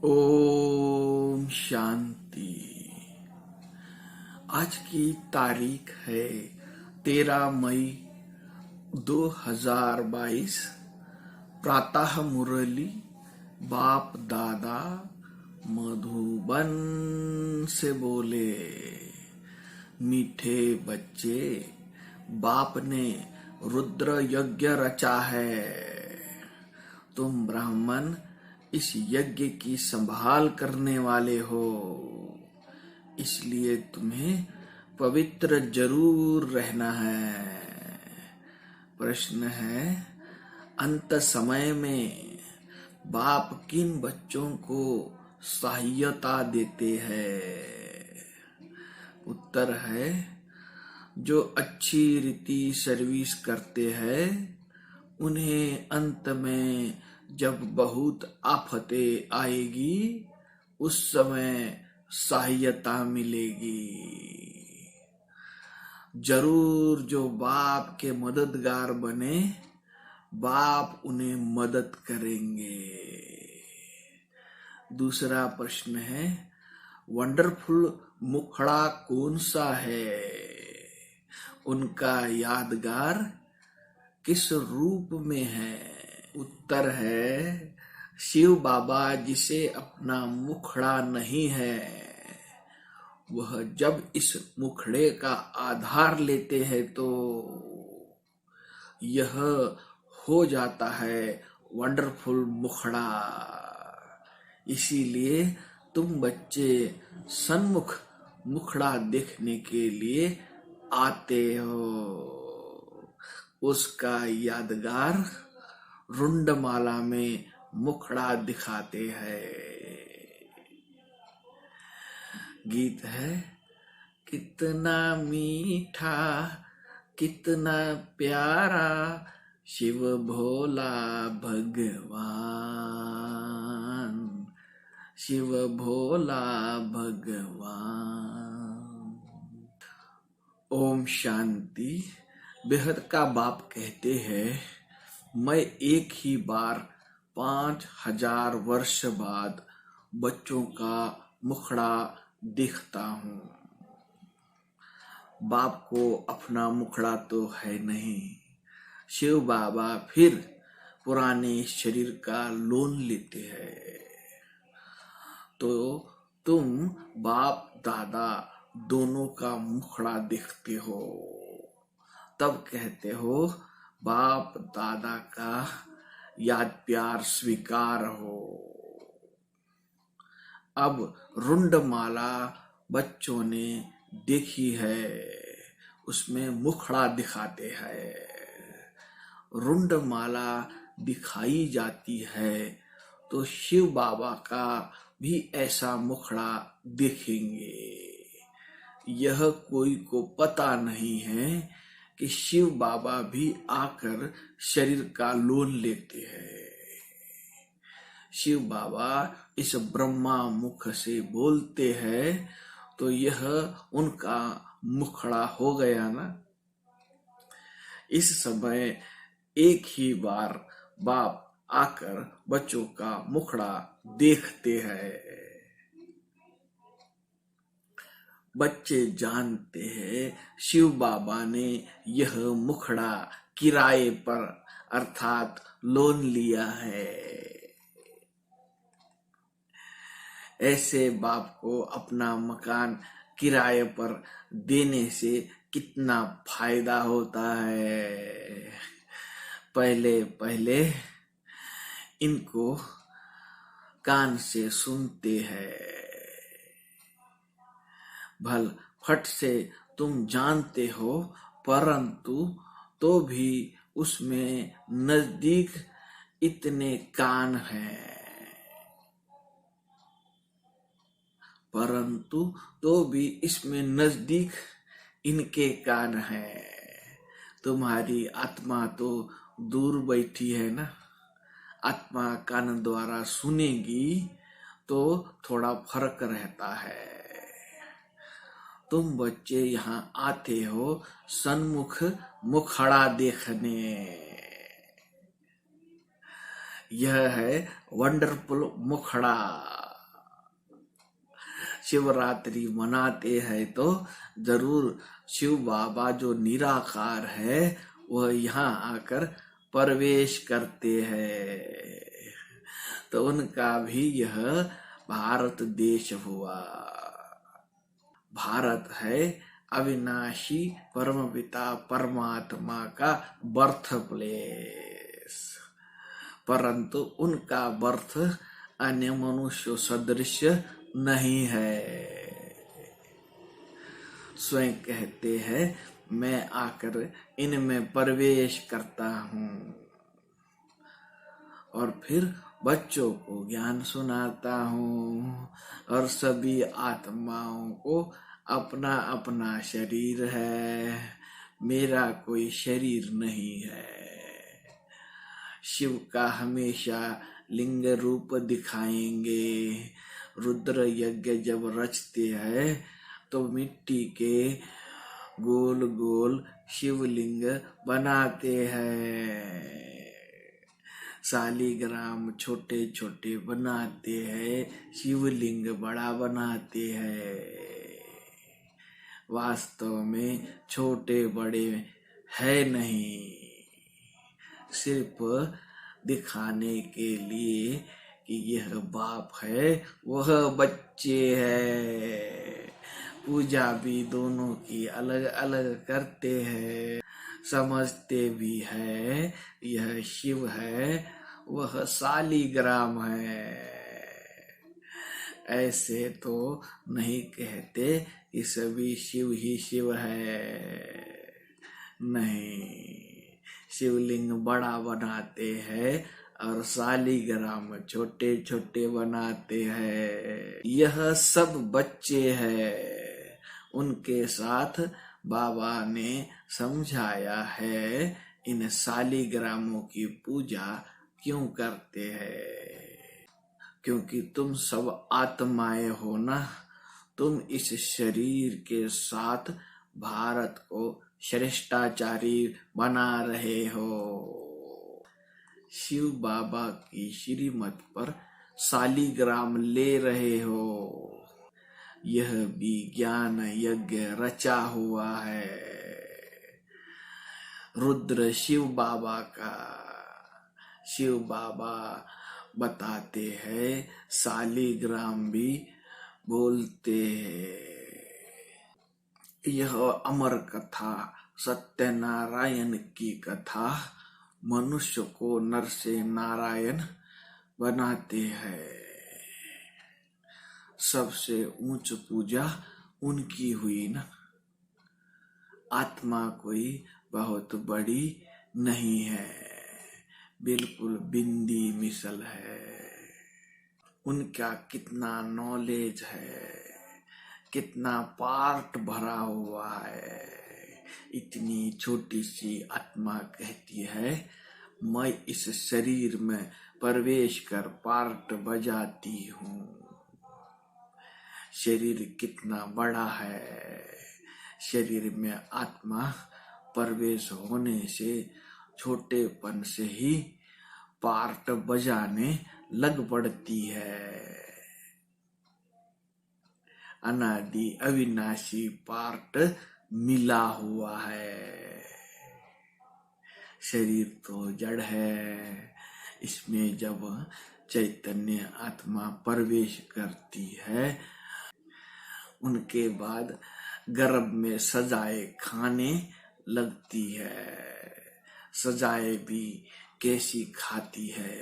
ओम शांति। आज की तारीख है 13 मई 2022। प्रातः मुरली बाप दादा मधुबन से बोले। मीठे बच्चे, बाप ने रुद्र यज्ञ रचा है। तुम ब्राह्मण इस यज्ञ की संभाल करने वाले हो, इसलिए तुम्हें पवित्र जरूर रहना है। प्रश्न है, अंत समय में बाप किन बच्चों को सहायता देते हैं? उत्तर है, जो अच्छी रीति सर्विस करते हैं उन्हें अंत में जब बहुत आफतें आएगी उस समय सहायता मिलेगी। जरूर जो बाप के मददगार बने, बाप उन्हें मदद करेंगे। दूसरा प्रश्न है, वंडरफुल मुखड़ा कौन सा है? उनका यादगार किस रूप में है? उत्तर है, शिव बाबा जिसे अपना मुखड़ा नहीं है, वह जब इस मुखड़े का आधार लेते हैं तो यह हो जाता है वंडरफुल मुखड़ा। इसीलिए तुम बच्चे सन्मुख मुखड़ा देखने के लिए आते हो। उसका यादगार रुंडमाला में मुखड़ा दिखाते हैं। गीत है, कितना मीठा कितना प्यारा शिव भोला भगवान, शिव भोला भगवान। ओम शांति। बेहद का बाप कहते हैं, मैं एक ही बार 5000 वर्ष बाद बच्चों का मुखड़ा देखता हूँ। बाप को अपना मुखड़ा तो है नहीं। शिव बाबा फिर पुराने शरीर का लोन लेते हैं। तो तुम बाप दादा दोनों का मुखड़ा देखते हो, तब कहते हो बाप दादा का याद प्यार स्वीकार हो। अब रुंडमाला बच्चों ने देखी है, उसमें मुखड़ा दिखाते हैं। रुंडमाला दिखाई जाती है तो शिव बाबा का भी ऐसा मुखड़ा देखेंगे। यह कोई को पता नहीं है कि शिव बाबा भी आकर शरीर का लोन लेते हैं। शिव बाबा इस ब्रह्मा मुख से बोलते हैं तो यह उनका मुखड़ा हो गया ना। इस समय एक ही बार बाप आकर बच्चों का मुखड़ा देखते हैं। बच्चे जानते हैं शिव बाबा ने यह मुखड़ा किराए पर अर्थात लोन लिया है। ऐसे बाप को अपना मकान किराए पर देने से कितना फायदा होता है। पहले पहले इनको कान से सुनते हैं, भल फट से तुम जानते हो, परंतु तो भी उसमें नजदीक इतने कान हैं, परंतु तो भी इसमें नजदीक इनके कान हैं। तुम्हारी आत्मा तो दूर बैठी है ना, आत्मा कान द्वारा सुनेगी तो थोड़ा फर्क रहता है। तुम बच्चे यहाँ आते हो सन्मुख मुखड़ा देखने। यह है वंडरफुल मुखड़ा। शिवरात्रि मनाते हैं तो जरूर शिव बाबा जो निराकार है वह यहाँ आकर प्रवेश करते हैं। तो उनका भी यह भारत देश हुआ। भारत है अविनाशी परम पिता परमात्मा का बर्थ प्लेस, परंतु उनका बर्थ अन्य मनुष्य सदृश नहीं है। स्वयं कहते हैं मैं आकर इनमें प्रवेश करता हूँ और फिर बच्चों को ज्ञान सुनाता हूँ और सभी आत्माओं को अपना अपना शरीर है, मेरा कोई शरीर नहीं है। शिव का हमेशा लिंग रूप दिखाएंगे। रुद्र यज्ञ जब रचते हैं तो मिट्टी के गोल गोल शिवलिंग बनाते हैं, शालिग्राम छोटे छोटे बनाते हैं, शिवलिंग बड़ा बनाते हैं। वास्तव में छोटे बड़े है नहीं, सिर्फ दिखाने के लिए कि यह बाप है वह बच्चे है। पूजा भी दोनों की अलग अलग करते हैं, समझते भी है यह शिव है वह शालिग्राम है। ऐसे तो नहीं कहते कि सभी शिव ही शिव है, नहीं। शिवलिंग बड़ा बनाते हैं और शालिग्राम छोटे छोटे बनाते हैं। यह सब बच्चे हैं, उनके साथ बाबा ने समझाया है इन शालिग्रामों की पूजा क्यों करते हैं। क्योंकि तुम सब आत्माएं हो ना, तुम इस शरीर के साथ भारत को श्रेष्ठाचारी बना रहे हो। शिव बाबा की श्रीमत पर शालिग्राम ले रहे हो। यह भी ज्ञान यज्ञ रचा हुआ है रुद्र शिव बाबा का। शिव बाबा बताते हैं, शालिग्राम भी बोलते हैं। यह अमर कथा सत्यनारायण की कथा मनुष्य को नर से नारायण बनाते हैं। सबसे ऊंच पूजा उनकी हुई ना। आत्मा कोई बहुत बड़ी नहीं है, बिल्कुल बिंदी मिसल है। उनका कितना नॉलेज है, कितना पार्ट भरा हुआ है। इतनी छोटी सी आत्मा कहती है मैं इस शरीर में प्रवेश कर पार्ट बजाती हूँ। शरीर कितना बड़ा है, शरीर में आत्मा प्रवेश होने से छोटेपन से ही पार्ट बजाने लग पड़ती है। अनादि अविनाशी पार्ट मिला हुआ है। शरीर तो जड़ है, इसमें जब चैतन्य आत्मा प्रवेश करती है उनके बाद गर्भ में सजाए खाने लगती है। सजाए भी कैसी खाती है,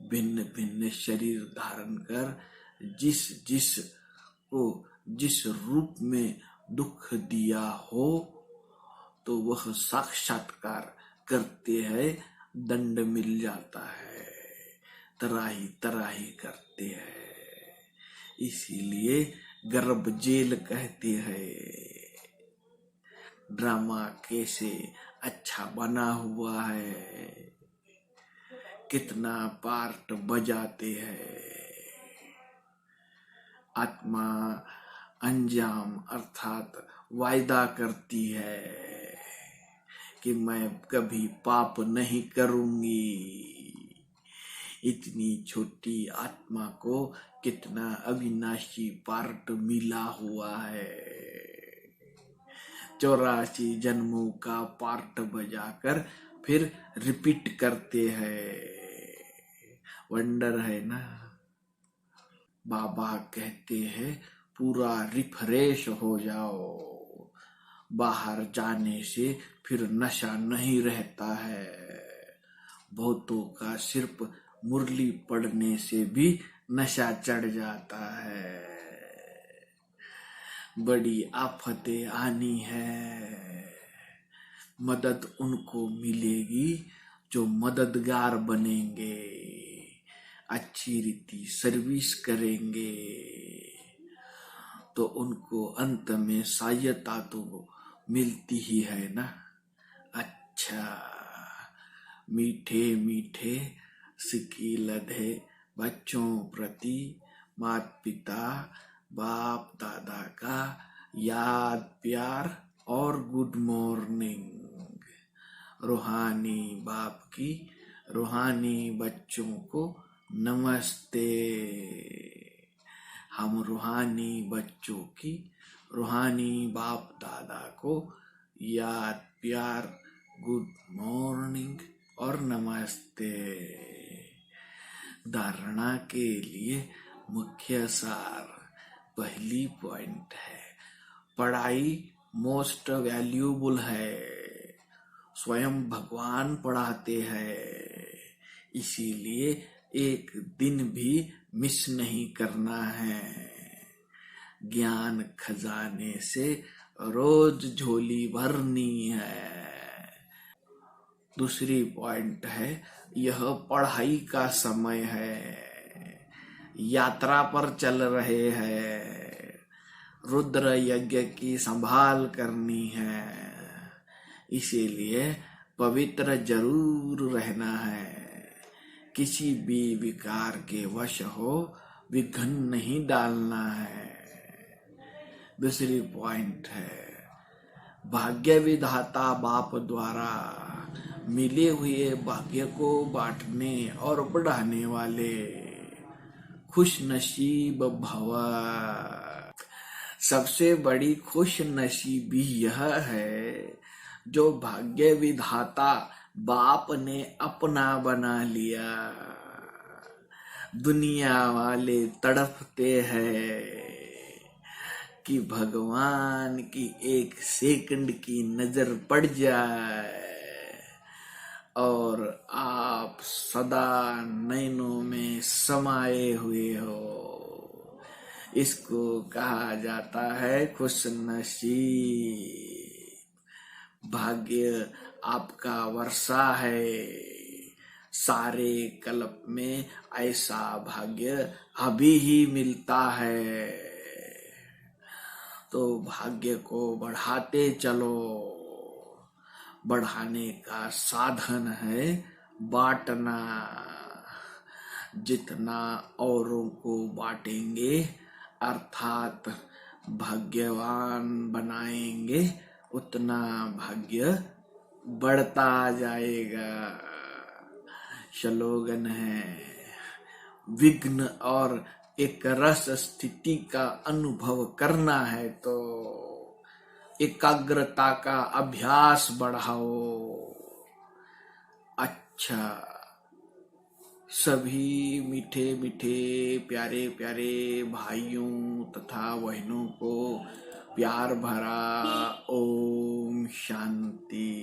भिन्न भिन्न शरीर धारण कर जिस जिस को जिस रूप में दुख दिया हो तो वह साक्षात्कार करते हैं, दंड मिल जाता है, तराही तराही करते हैं। इसीलिए गर्भ जेल कहते हैं। ड्रामा कैसे अच्छा बना हुआ है, कितना पार्ट बजाते हैं। आत्मा अंजाम अर्थात वायदा करती है कि मैं कभी पाप नहीं करूंगी। इतनी छोटी आत्मा को कितना अविनाशी पार्ट मिला हुआ है। 84 जन्मों का पार्ट बजाकर फिर रिपीट करते हैं। वंडर है ना। बाबा कहते हैं पूरा रिफ्रेश हो जाओ, बाहर जाने से फिर नशा नहीं रहता है। बहुतों का सिर्फ मुरली पढ़ने से भी नशा चढ़ जाता है। बड़ी आफतें आनी है, मदद उनको मिलेगी जो मददगार बनेंगे, अच्छी रीति सर्विस करेंगे, तो उनको अंत में सहायता तो मिलती ही है ना। अच्छा, मीठे मीठे सिक्की लधे बच्चों प्रति माता पिता बाप दादा का याद प्यार और गुड मॉर्निंग। रूहानी बाप की रूहानी बच्चों को नमस्ते। हम रूहानी बच्चों की रूहानी बाप दादा को याद प्यार गुड मॉर्निंग और नमस्ते। धारणा के लिए मुख्य सार पहली पॉइंट है, पढ़ाई मोस्ट वैल्यूबल है। स्वयं भगवान पढ़ाते हैं, इसीलिए एक दिन भी मिस नहीं करना है। ज्ञान खजाने से रोज झोली भरनी है। दूसरी पॉइंट है, यह पढ़ाई का समय है, यात्रा पर चल रहे हैं, रुद्र यज्ञ की संभाल करनी है, इसीलिए पवित्र जरूर रहना है। किसी भी विकार के वश हो विघ्न नहीं डालना है। दूसरी पॉइंट है, भाग्य विधाता बाप द्वारा मिले हुए भाग्य को बांटने और बढ़ाने वाले खुश नसीब भव। सबसे बड़ी खुश नसीबी यह है जो भाग्य विधाता बाप ने अपना बना लिया। दुनिया वाले तड़पते हैं कि भगवान की एक सेकंड की नजर पड़ जाए और आप सदा नैनों में समाये हुए हो। इसको कहा जाता है खुशनसीब। भाग्य आपका वर्षा है, सारे कल्प में ऐसा भाग्य अभी ही मिलता है। तो भाग्य को बढ़ाते चलो। बढ़ाने का साधन है बांटना। जितना औरों को बांटेंगे अर्थात भाग्यवान बनाएंगे, उतना भाग्य बढ़ता जाएगा। स्लोगन है, विघ्न और एक रस स्थिति का अनुभव करना है तो एकाग्रता का अभ्यास बढ़ाओ। अच्छा, सभी मीठे मीठे प्यारे प्यारे भाइयों तथा बहनों को प्यार भरा ओम शांति।